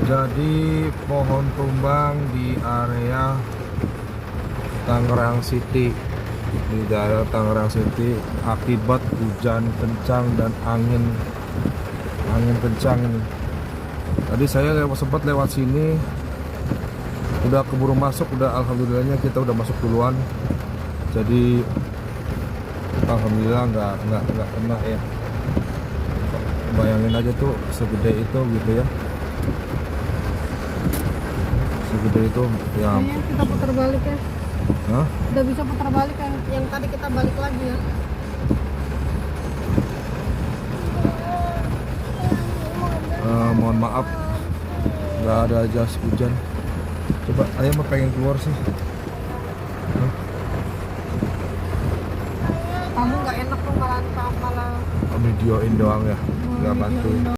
Jadi pohon tumbang di area Tangerang City, di daerah Tangerang City akibat hujan kencang dan angin kencang ini. Tadi saya sempat lewat sini, udah keburu masuk, udah alhamdulillahnya kita udah masuk duluan. Jadi alhamdulillah nggak kena ya. Bayangin aja tuh segede itu gitu ya. Segede itu ya. Kayaknya kita putar balik ya. Hah? Udah bisa putar balik kan? Yang tadi kita balik lagi ya. Mohon maaf nggak ada jas hujan. Coba ayah mau pengen keluar sih. Hah? Kamu nggak enak tuh malah Videoin doang ya, nggak bantuin.